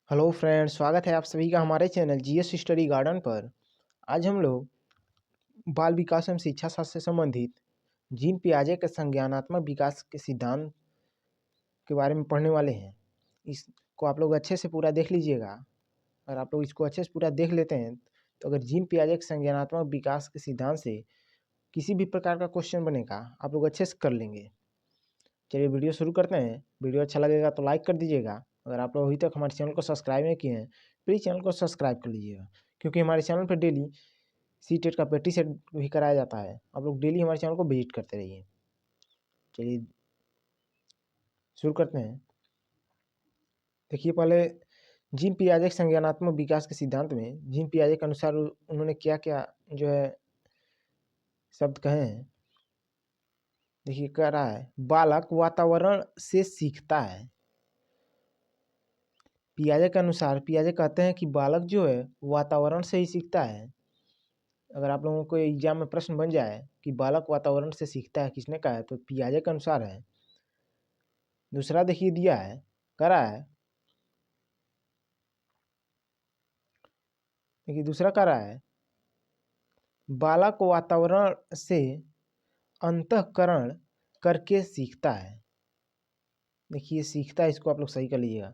Hello friends, स्वागत है आप सभी का हमारे चैनल जीएस स्टडी गार्डन पर। आज हम लोग बाल विकास एवं शिक्षा शास्त्र से संबंधित जीन पियाजे के संज्ञानात्मक विकास के सिद्धांत के बारे में पढ़ने वाले हैं। इसको आप लोग अच्छे से पूरा देख लीजिएगा। अगर आप लोग इसको अच्छे से पूरा देख लेते हैं तो अगर जीन पियाजे के संज्ञानात्मक विकास के सिद्धांत से किसी भी प्रकार का क्वेश्चन बनेगा आप लोग अच्छे से कर लेंगे। चलिए वीडियो शुरू करते हैं। वीडियो अच्छा लगेगा तो लाइक कर दीजिएगा। अगर आप लोग अभी तक हमारे चैनल को सब्सक्राइब नहीं किए हैं प्लीज़ चैनल को सब्सक्राइब कर लीजिएगा, क्योंकि हमारे चैनल पर डेली सीटेट का प्रैक्टिस सेट भी कराया जाता है। आप लोग डेली हमारे चैनल को विजिट करते रहिए। चलिए शुरू करते हैं। देखिए पहले जीन पियाजे के संज्ञानात्मक विकास के सिद्धांत में जीन पियाजे के अनुसार उन्होंने क्या क्या जो है शब्द कहे हैं। देखिए कह रहा है बालक वातावरण से सीखता है। पियाजे के अनुसार पियाजे कहते हैं कि बालक जो है वातावरण से ही सीखता है। अगर आप लोगों को एग्जाम में प्रश्न बन जाए कि बालक वातावरण से सीखता है, किसने कहा है, तो पियाजे के अनुसार है। दूसरा देखिए दिया है, कह रहा है, देखिए दूसरा कह रहा है बालक वातावरण से अंतःकरण करके सीखता है। देखिए सीखता है, इसको आप लोग सही कर लीजिएगा।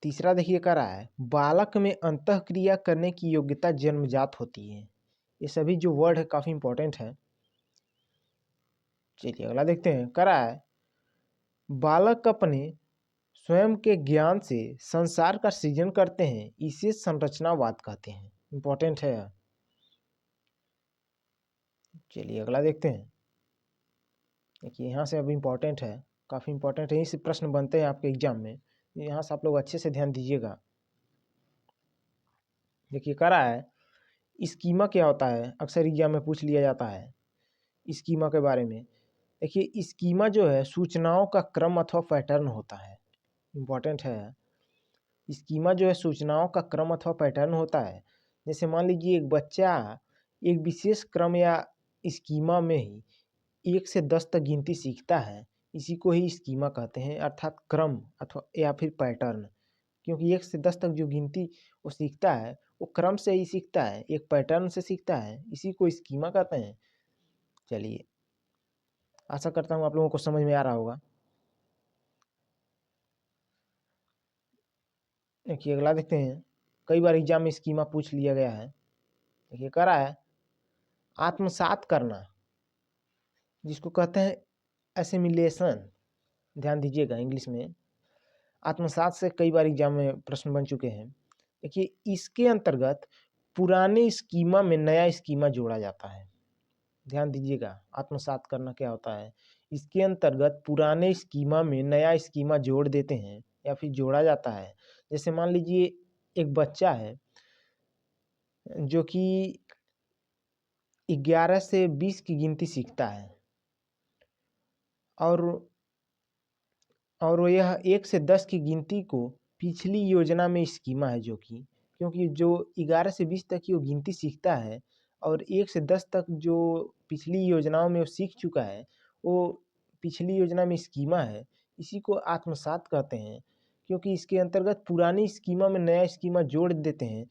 तीसरा देखिए कह रहा है बालक में अंतःक्रिया करने की योग्यता जन्मजात होती है। ये सभी जो वर्ड है काफ़ी इंपॉर्टेंट है। चलिए अगला देखते हैं। कह रहा है बालक अपने स्वयं के ज्ञान से संसार का सृजन करते हैं, इसे संरचनावाद कहते हैं। इंपॉर्टेंट है। चलिए अगला देखते हैं। देखिए यहाँ से अब इम्पॉर्टेंट है, काफ़ी इंपॉर्टेंट है। यहीं से प्रश्न बनते हैं आपके एग्जाम में, यहाँ से आप लोग अच्छे से ध्यान दीजिएगा। देखिए कह रहा है स्कीमा क्या होता है, अक्सर एग्जाम में पूछ लिया जाता है स्कीमा के बारे में। देखिए स्कीमा जो है सूचनाओं का क्रम अथवा पैटर्न होता है। इम्पॉर्टेंट है। स्कीमा जो है सूचनाओं का क्रम अथवा पैटर्न होता है। जैसे मान लीजिए एक बच्चा एक विशेष क्रम या स्कीमा में ही 1 से 10 तक गिनती सीखता है, इसी को ही स्कीमा कहते हैं, अर्थात क्रम अथवा या फिर पैटर्न। क्योंकि 1 से 10 तक जो गिनती वो सीखता है वो क्रम से ही सीखता है, एक पैटर्न से सीखता है, इसी को स्कीमा कहते हैं। चलिए आशा करता हूँ आप लोगों को समझ में आ रहा होगा। देखिए अगला देखते हैं। कई बार एग्जाम में स्कीमा पूछ लिया गया है। देखिए कह रहा है आत्मसात करना, जिसको कहते हैं एसिमिलेशन। ध्यान दीजिएगा, इंग्लिश में आत्मसात से कई बार एग्जाम में प्रश्न बन चुके हैं। देखिए इसके अंतर्गत पुराने स्कीमा में नया स्कीमा जोड़ा जाता है। ध्यान दीजिएगा, आत्मसात करना क्या होता है। इसके अंतर्गत पुराने स्कीमा में नया स्कीमा जोड़ देते हैं या फिर जोड़ा जाता है। जैसे मान लीजिए एक बच्चा है जो कि 11 से 20 की गिनती सीखता है और वो यह 1 से 10 की गिनती को पिछली योजना में स्कीमा है, जो कि क्योंकि जो 11 से 20 तक की वो गिनती सीखता है और 1 से 10 तक जो पिछली योजनाओं में वो सीख चुका है वो पिछली योजना में स्कीमा है, इसी को आत्मसात कहते हैं। क्योंकि इसके अंतर्गत पुरानी स्कीमा में नया स्कीमा जोड़ देते हैं।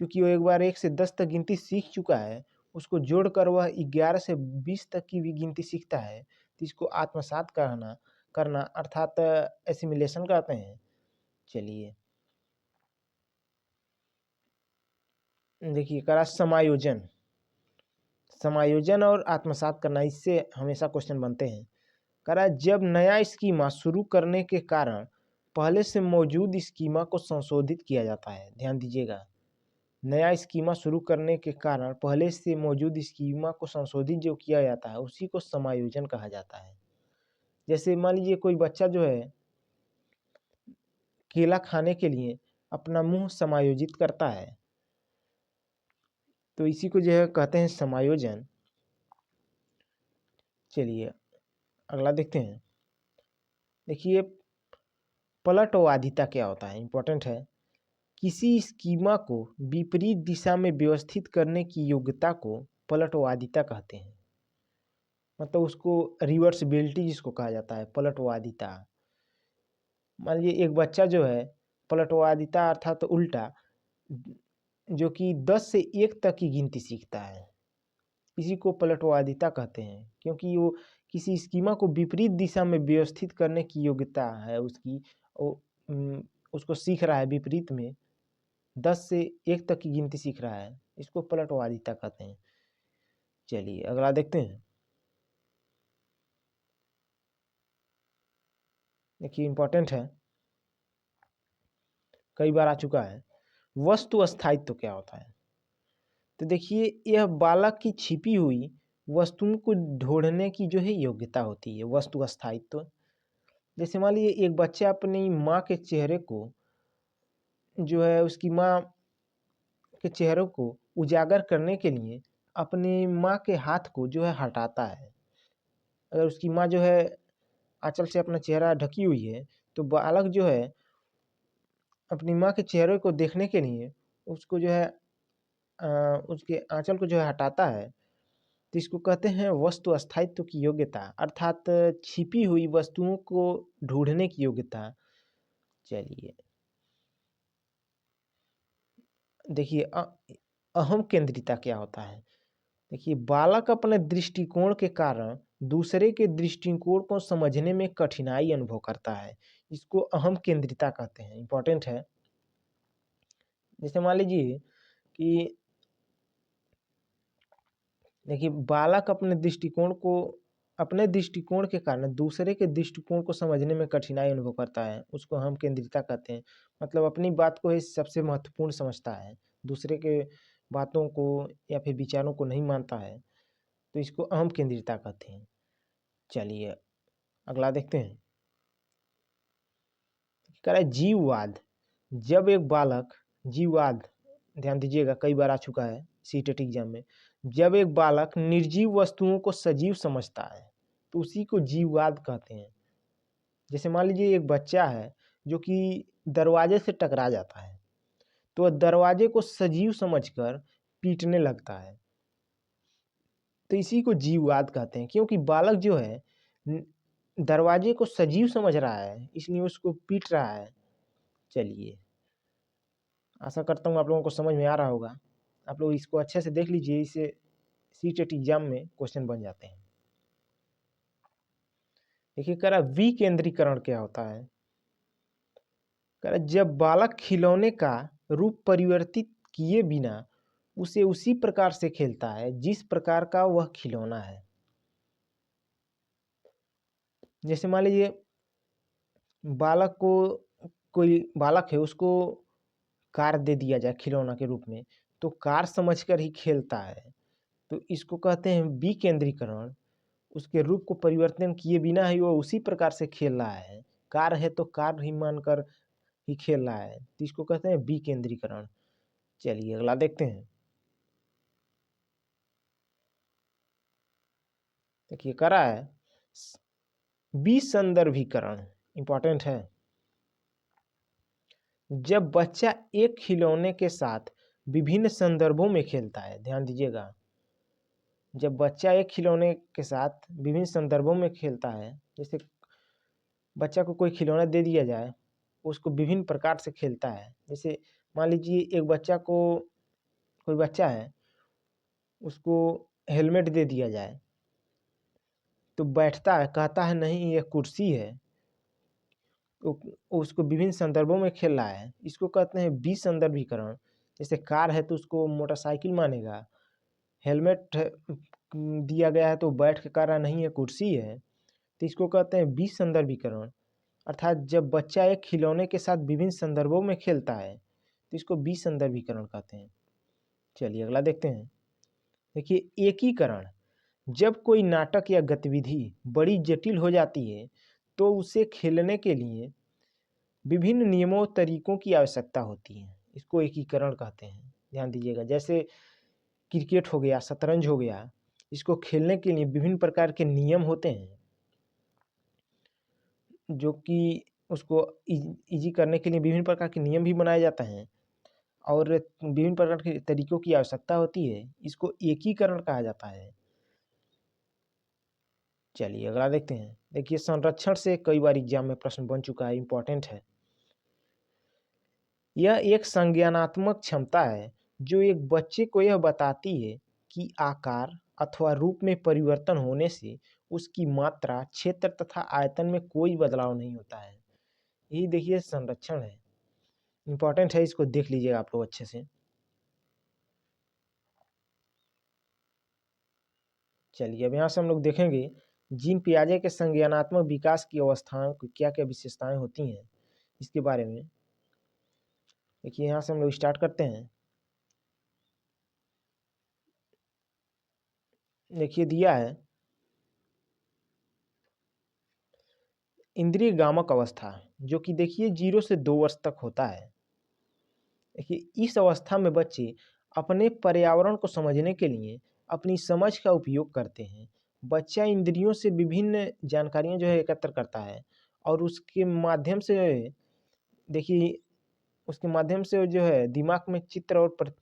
क्योंकि वो एक बार 1 से 10 तक गिनती सीख चुका है, उसको जोड़कर वह 11 से 20 तक की भी गिनती सीखता है, तो इसको आत्मसात करना अर्थात एसिमिलेशन कहते हैं। चलिए देखिए करा समायोजन। समायोजन और आत्मसात करना, इससे हमेशा क्वेश्चन बनते हैं। करा जब नया स्कीमा शुरू करने के कारण पहले से मौजूद स्कीमा को संशोधित किया जाता है। ध्यान दीजिएगा, नया स्कीमा शुरू करने के कारण पहले से मौजूद स्कीमा को संशोधित जो किया जाता है उसी को समायोजन कहा जाता है। जैसे मान लीजिए कोई बच्चा जो है केला खाने के लिए अपना मुंह समायोजित करता है, तो इसी को जो है कहते हैं समायोजन। चलिए अगला देखते हैं। देखिए पलटवादिता क्या होता है, इंपॉर्टेंट है। किसी स्कीमा को विपरीत दिशा में व्यवस्थित करने की योग्यता को पलटवादिता कहते हैं। मतलब उसको रिवर्सिबिलिटी जिसको कहा जाता है, पलटवादिता। मान लीजिए एक बच्चा जो है पलटवादिता अर्थात उल्टा, जो कि 10 से 1 तक की गिनती सीखता है, इसी को पलटवादिता कहते हैं, क्योंकि वो किसी स्कीमा को विपरीत दिशा में व्यवस्थित करने की योग्यता है उसकी। वो उसको सीख रहा है विपरीत में, 10 से 1 तक की गिनती सीख रहा है, इसको पलटवादिता कहते हैं। चलिए अगला देखते हैं। देखिए इंपॉर्टेंट है, कई बार आ चुका है। वस्तु अस्थायित्व क्या होता है? तो देखिए यह बालक की छिपी हुई वस्तुओं को ढूंढने की जो है योग्यता होती है, वस्तु अस्थायित्व। जैसे मान लीजिए एक बच्चा अपनी माँ के चेहरे को जो है, उसकी माँ के चेहरे को उजागर करने के लिए अपनी माँ के हाथ को जो है हटाता है। अगर उसकी माँ जो है आंचल से अपना चेहरा ढकी हुई है, तो बालक जो है अपनी माँ के चेहरे को देखने के लिए उसको जो है उसके आंचल को जो है हटाता है। तो इसको कहते हैं वस्तु अस्थायित्व की योग्यता, अर्थात छिपी हुई वस्तुओं को ढूंढने की योग्यता। चलिए देखिए अहम केंद्रिता क्या होता है? देखिए बालक अपने दृष्टिकोण के कारण दूसरे के दृष्टिकोण को समझने में कठिनाई अनुभव करता है, इसको अहम केंद्रिता कहते हैं। इंपॉर्टेंट है। जैसे मान लीजिए कि देखिए बालक अपने दृष्टिकोण के कारण दूसरे के दृष्टिकोण को समझने में कठिनाई अनुभव करता है, उसको अहम केंद्रिता कहते हैं। मतलब अपनी बात को ही सबसे महत्वपूर्ण समझता है, दूसरे के बातों को या फिर विचारों को नहीं मानता है, तो इसको अहम केंद्रिता कहते हैं। चलिए अगला देखते हैं। कह रहा है जीववाद। जब एक बालक, जीववाद ध्यान दीजिएगा, कई बार आ चुका है सीटेट एग्जाम में। जब एक बालक निर्जीव वस्तुओं को सजीव समझता है तो उसी को जीववाद कहते हैं। जैसे मान लीजिए एक बच्चा है जो कि दरवाजे से टकरा जाता है, तो वह दरवाजे को सजीव समझकर पीटने लगता है, तो इसी को जीववाद कहते हैं। क्योंकि बालक जो है दरवाजे को सजीव समझ रहा है, इसलिए उसको पीट रहा है। चलिए आशा करता हूँ आप लोगों को समझ में आ रहा होगा। आप लोग इसको अच्छे से देख लीजिए, इससे सीटेट एग्जाम में क्वेश्चन बन जाते हैं। देखिए कह रहा विकेंद्रीकरण क्या होता है? कह रहा जब बालक खिलौने का रूप परिवर्तित किए बिना उसे उसी प्रकार से खेलता है जिस प्रकार का वह खिलौना है। जैसे मान लीजिए बालक को, कोई बालक है उसको कार दे दिया जाए खिलौना के रूप में, तो कार समझकर ही खेलता है, तो इसको कहते हैं विकेंद्रीकरण। उसके रूप को परिवर्तन किए बिना ही वो उसी प्रकार से खेल रहा है, कार है तो कार ही मानकर ही खेल रहा है, तो इसको कहते हैं विकेंद्रीकरण। चलिए अगला देखते हैं। देखिए करा है विसंदर्भीकरण। इंपॉर्टेंट है। जब बच्चा एक खिलौने के साथ विभिन्न संदर्भों में खेलता है, ध्यान दीजिएगा, जब बच्चा एक खिलौने के साथ विभिन्न संदर्भों में खेलता है, जैसे बच्चा को कोई खिलौना दे दिया जाए, उसको विभिन्न प्रकार से खेलता है। जैसे मान लीजिए एक बच्चा को, कोई बच्चा है उसको हेलमेट दे दिया जाए, तो बैठता है, कहता है नहीं यह कुर्सी है, तो उसको विभिन्न संदर्भों में खेल रहा है, इसको कहते हैं विसंदर्भीकरण। जैसे कार है तो उसको मोटरसाइकिल मानेगा, हेलमेट दिया गया है तो बैठ के कह रहा नहीं है कुर्सी है, तो इसको कहते हैं विसंदर्भीकरण। अर्थात जब बच्चा एक खिलौने के साथ विभिन्न संदर्भों में खेलता है तो इसको विसंदर्भीकरण कहते हैं। चलिए अगला देखते हैं। देखिए एकीकरण। जब कोई नाटक या गतिविधि बड़ी जटिल हो जाती है तो उसे खेलने के लिए विभिन्न नियमों और तरीकों की आवश्यकता होती है, इसको एकीकरण कहते हैं। ध्यान दीजिएगा, जैसे क्रिकेट हो गया, शतरंज हो गया, इसको खेलने के लिए विभिन्न प्रकार के नियम होते हैं, जो कि उसको इजी करने के लिए विभिन्न प्रकार के नियम भी बनाए जाते हैं और विभिन्न प्रकार के तरीकों की आवश्यकता होती है, इसको एकीकरण कहा जाता है। चलिए अगला देखते हैं। देखिए संरक्षण से कई बार एग्जाम में प्रश्न बन चुका है, इंपॉर्टेंट है। यह एक संज्ञानात्मक क्षमता है जो एक बच्चे को यह बताती है कि आकार अथवा रूप में परिवर्तन होने से उसकी मात्रा, क्षेत्र तथा आयतन में कोई बदलाव नहीं होता है। यही देखिए संरक्षण है, इंपॉर्टेंट है, इसको देख लीजिएगा आप लोग अच्छे से। चलिए अब यहाँ से हम लोग देखेंगे जीन पियाजे के संज्ञानात्मक विकास की अवस्थाओं की क्या क्या विशेषताएं होती हैं, इसके बारे में देखिए। यहाँ से हम लोग स्टार्ट करते हैं। देखिए दिया है इंद्रिय गामक अवस्था, जो कि देखिए 0 से 2 वर्ष तक होता है। देखिए इस अवस्था में बच्चे अपने पर्यावरण को समझने के लिए अपनी समझ का उपयोग करते हैं। बच्चा इंद्रियों से विभिन्न जानकारियां जो है एकत्र करता है और उसके माध्यम से देखिए उसके माध्यम से जो है दिमाग में चित्र और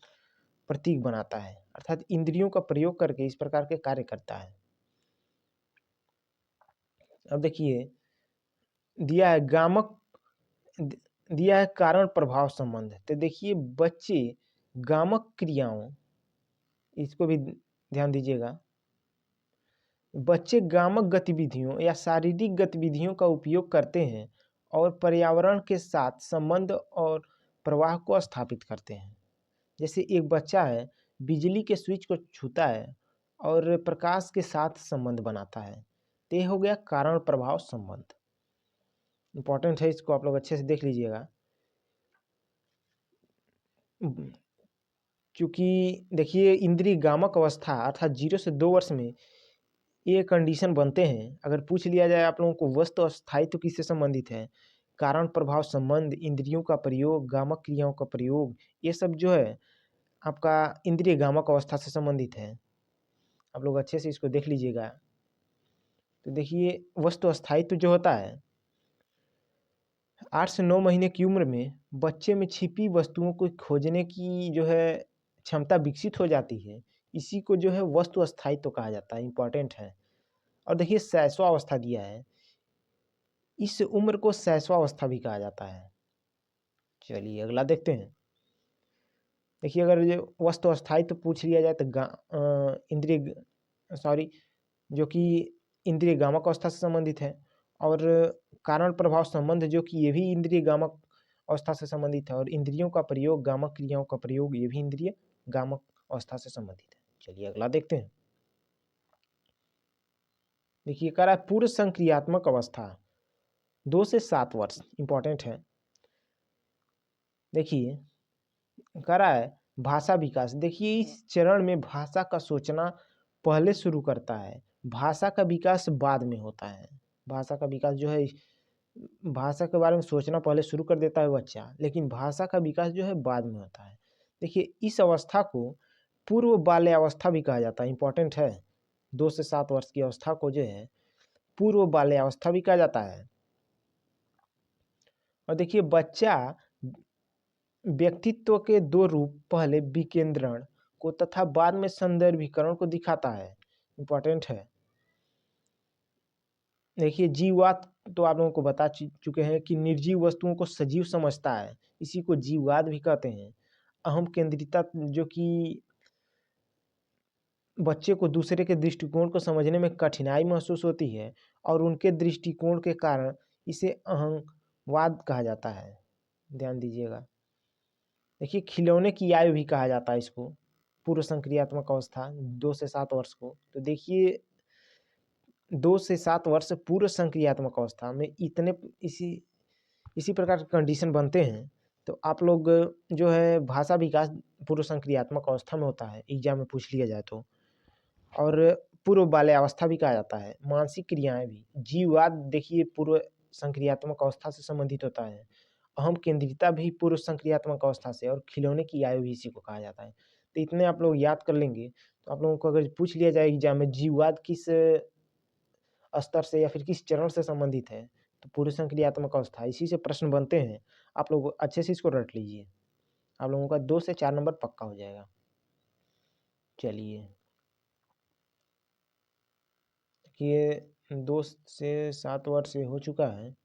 प्रतीक बनाता है, अर्थात इंद्रियों का प्रयोग करके इस प्रकार के कार्य करता है। अब देखिए दिया है गामक, दिया है कारण प्रभाव संबंध। तो देखिए बच्चे गामक क्रियाओं, इसको भी ध्यान दीजिएगा, बच्चे गामक गतिविधियों या शारीरिक गतिविधियों का उपयोग करते हैं और पर्यावरण के साथ संबंध और प्रवाह को स्थापित करते हैं। जैसे एक बच्चा है बिजली के स्विच को छूता है और प्रकाश के साथ संबंध बनाता है। तो ये हो गया कारण प्रभाव संबंध, इंपॉर्टेंट है, इसको आप लोग अच्छे से देख लीजिएगा। क्योंकि देखिए इंद्रिय गामक अवस्था अर्थात 0 से 2 वर्ष में ये कंडीशन बनते हैं। अगर पूछ लिया जाए आप लोगों को वस्तु और स्थायित्व किससे संबंधित है, कारण प्रभाव संबंध, इंद्रियों का प्रयोग, गामक क्रियाओं का प्रयोग, ये सब जो है आपका इंद्रिय गामक अवस्था से संबंधित है। आप लोग अच्छे से इसको देख लीजिएगा। तो देखिए वस्तु स्थायित्व जो होता है 8 से 9 महीने की उम्र में बच्चे में छिपी वस्तुओं को खोजने की जो है क्षमता विकसित हो जाती है। इसी को जो है वस्तु स्थायित्व कहा जाता है, इंपॉर्टेंट है। और देखिए शैशवावस्था दिया है, इस उम्र को शैशवावस्था भी कहा जाता है। चलिए अगला देखते हैं। देखिए अगर जो वस्तु स्थायित्व पूछ लिया जाए तो इंद्रिय सॉरी जो कि इंद्रिय गामक अवस्था से संबंधित है, और कारण प्रभाव संबंध जो कि ये भी इंद्रिय गामक अवस्था से संबंधित है, और इंद्रियों का प्रयोग, गामक क्रियाओं का प्रयोग, ये भी इंद्रिय गामक अवस्था से संबंधित है। चलिए अगला देखते हैं। देखिए कह रहा है पूर्व संक्रियात्मक अवस्था 2 से 7 वर्ष, इंपॉर्टेंट है। देखिए कह रहा है भाषा विकास। देखिए इस चरण में भाषा का सोचना पहले शुरू करता है, भाषा का विकास बाद में होता है। भाषा का विकास जो है, भाषा के बारे में सोचना पहले शुरू कर देता है बच्चा, लेकिन भाषा का विकास जो है बाद में होता है। देखिए इस अवस्था को पूर्व बाल्यावस्था भी कहा जाता है, इंपॉर्टेंट है। 2 से 7 वर्ष की अवस्था को जो है पूर्व बाल्यावस्था भी कहा जाता है। और देखिए बच्चा व्यक्तित्व के 2 रूप, पहले विकेंद्रण को तथा बाद में संदर्भीकरण को दिखाता है, इंपॉर्टेंट है। देखिए जीववाद तो आप लोगों को बता चुके हैं कि निर्जीव वस्तुओं को सजीव समझता है, इसी को जीववाद भी कहते हैं। अहम केंद्रिता जो कि बच्चे को दूसरे के दृष्टिकोण को समझने में कठिनाई महसूस होती है और उनके दृष्टिकोण के कारण इसे अहंवाद कहा जाता है, ध्यान दीजिएगा। देखिए खिलौने की आयु भी कहा जाता है इसको, पूर्व संक्रियात्मक अवस्था 2 से 7 वर्ष को। तो देखिए 2 से 7 वर्ष पूर्व संक्रियात्मक अवस्था में इसी प्रकार के कंडीशन बनते हैं। तो आप लोग जो है भाषा विकास पूर्व संक्रियात्मक अवस्था में होता है, एग्जाम में पूछ लिया जाए तो। और पूर्व बाल्यावस्था भी कहा जाता है। मानसिक क्रियाएं भी, जीववाद देखिए पूर्व संक्रियात्मक अवस्था से संबंधित होता है। अहम केंद्रिता भी पूर्व संक्रियात्मक अवस्था से, और खिलौने की आयु भी इसी को कहा जाता है। तो इतने आप लोग याद कर लेंगे तो आप लोगों को अगर पूछ लिया जाए एग्जाम में जीववाद किस स्तर से या फिर किस चरण से संबंधित है, तो पूर्व संक्रियात्मक अवस्था, इसी से प्रश्न बनते हैं। आप लोग अच्छे से इसको रट लीजिए, आप लोगों का 2 से 4 नंबर पक्का हो जाएगा। चलिए देखिए 2 से 7 वर्ष हो चुका है।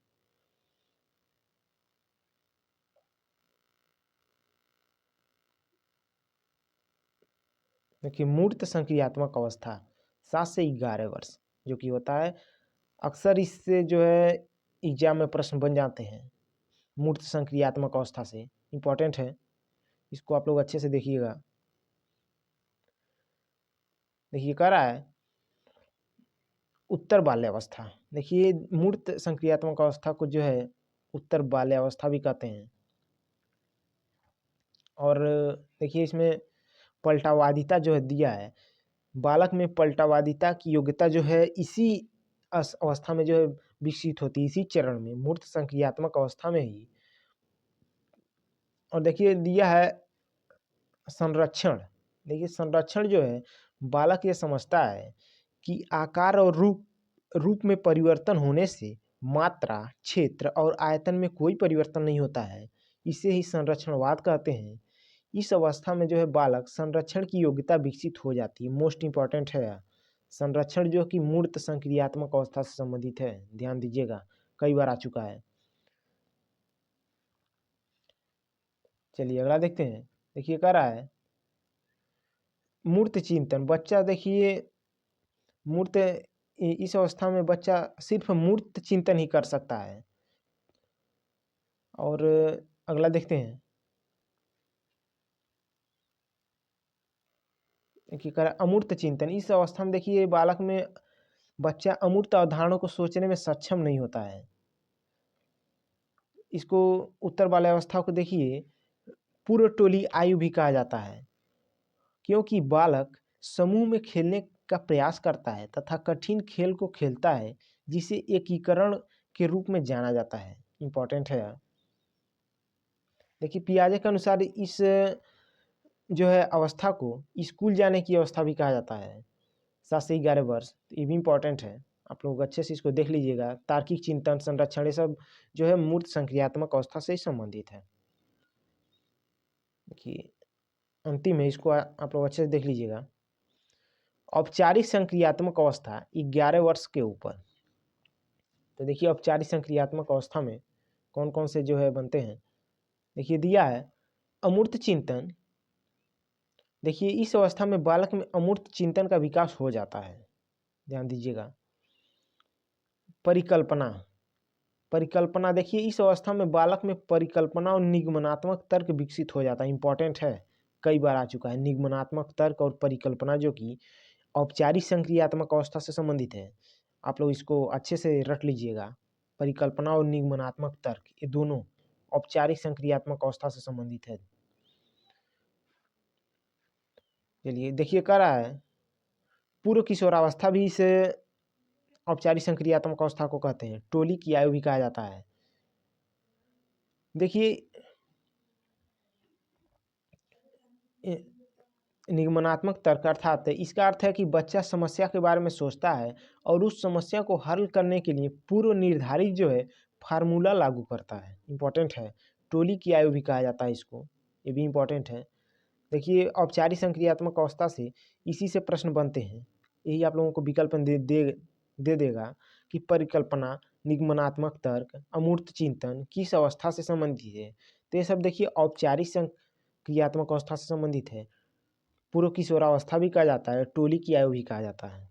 देखिए मूर्त संक्रियात्मक अवस्था 7 से 11 वर्ष जो कि होता है, अक्सर इससे जो है एग्जाम में प्रश्न बन जाते हैं। मूर्त संक्रियात्मक अवस्था से इम्पोर्टेंट है, इसको आप लोग अच्छे से देखिएगा। देखिए कह रहा है उत्तर बाल्यावस्था। देखिए मूर्त संक्रियात्मक अवस्था को जो है उत्तर बाल्यावस्था भी कहते हैं। और देखिए इसमें पलटावादिता जो है दिया है, बालक में पलटावादिता की योग्यता जो है इसी अवस्था में जो है विकसित होती है, इसी चरण में, मूर्त संक्रियात्मक अवस्था में ही। और देखिए दिया है संरक्षण। देखिए संरक्षण जो है, बालक ये समझता है कि आकार और रूप में परिवर्तन होने से मात्रा, क्षेत्र और आयतन में कोई परिवर्तन नहीं होता है, इसे ही संरक्षणवाद कहते हैं। इस अवस्था में जो है बालक संरक्षण की योग्यता विकसित हो जाती है। मोस्ट इंपॉर्टेंट है संरक्षण, जो कि मूर्त संक्रियात्मक अवस्था से संबंधित है। ध्यान दीजिएगा, कई बार आ चुका है। चलिए अगला देखते हैं। देखिए कह रहा है मूर्त चिंतन। बच्चा देखिए मूर्त, इस अवस्था में बच्चा सिर्फ मूर्त चिंतन ही कर सकता है। और अगला देखते हैं। देखिए कह रहा है अमूर्त चिंतन। इस अवस्था में देखिए बालक में बच्चा अमूर्त अवधारणाओं को सोचने में सक्षम नहीं होता है। इसको उत्तर बाल्यावस्था को देखिए पूर्व टोली आयु भी कहा जाता है, क्योंकि बालक समूह में खेलने का प्रयास करता है तथा कठिन खेल को खेलता है, जिसे एकीकरण के रूप में जाना जाता है। इम्पोर्टेंट है। देखिए पियाजे के अनुसार इस जो है अवस्था को स्कूल जाने की अवस्था भी कहा जाता है, 7 से 11 वर्ष। ये भी इम्पोर्टेंट है, आप लोग अच्छे से इसको देख लीजिएगा। तार्किक चिंतन, संरक्षण, ये सब जो है मूर्त संक्रियात्मक अवस्था से ही संबंधित है। देखिए अंतिम है, इसको आप लोग अच्छे से देख लीजिएगा। औपचारिक संक्रियात्मक अवस्था 11 वर्ष के ऊपर। तो देखिए औपचारिक संक्रियात्मक अवस्था में कौन कौन से जो है बनते हैं। देखिए दिया है अमूर्त चिंतन। देखिए इस अवस्था में बालक में अमूर्त चिंतन का विकास हो जाता है। ध्यान दीजिएगा। परिकल्पना देखिए इस अवस्था में बालक में परिकल्पना और निगमनात्मक तर्क विकसित हो जाता है। इंपॉर्टेंट है, कई बार आ चुका है। निगमनात्मक तर्क और परिकल्पना जो कि औपचारिक संक्रियात्मक अवस्था से संबंधित है। आप लोग इसको अच्छे से रट लीजिएगा। परिकल्पना और निगमनात्मक तर्क ये दोनों औपचारिक संक्रियात्मक अवस्था से संबंधित है। चलिए देखिए कह रहा है पूर्व किशोरावस्था भी इसे औपचारिक संक्रियात्मक अवस्था को कहते हैं। टोली की आयु भी कहा जाता है। देखिए निगमनात्मक तर्क अर्थात इसका अर्थ है कि बच्चा समस्या के बारे में सोचता है और उस समस्या को हल करने के लिए पूर्व निर्धारित जो है फार्मूला लागू करता है। इंपॉर्टेंट है। टोली की आयु भी कहा जाता है इसको, ये भी इंपॉर्टेंट है। देखिए औपचारिक संक्रियात्मक अवस्था से इसी से प्रश्न बनते हैं। यही आप लोगों को विकल्प दे देगा कि परिकल्पना, निगमनात्मक तर्क, अमूर्त चिंतन किस अवस्था से संबंधित है। तो ये सब देखिए औपचारिक संक्रियात्मक अवस्था से संबंधित है। पूर्व किशोरावस्था भी कहा जाता है, टोली की आयु भी कहा जाता है।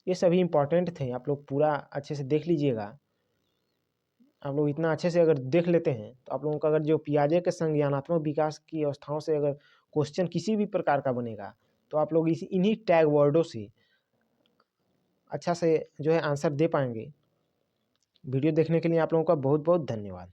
ये सभी इंपॉर्टेंट थे, आप लोग पूरा अच्छे से देख लीजिएगा। आप लोग इतना अच्छे से अगर देख लेते हैं तो आप लोगों का अगर जो पियाजे के संज्ञानात्मक विकास की अवस्थाओं से अगर क्वेश्चन किसी भी प्रकार का बनेगा तो आप लोग इन्हीं टैग वर्डों से अच्छा से जो है आंसर दे पाएंगे। वीडियो देखने के लिए आप लोगों का बहुत बहुत धन्यवाद।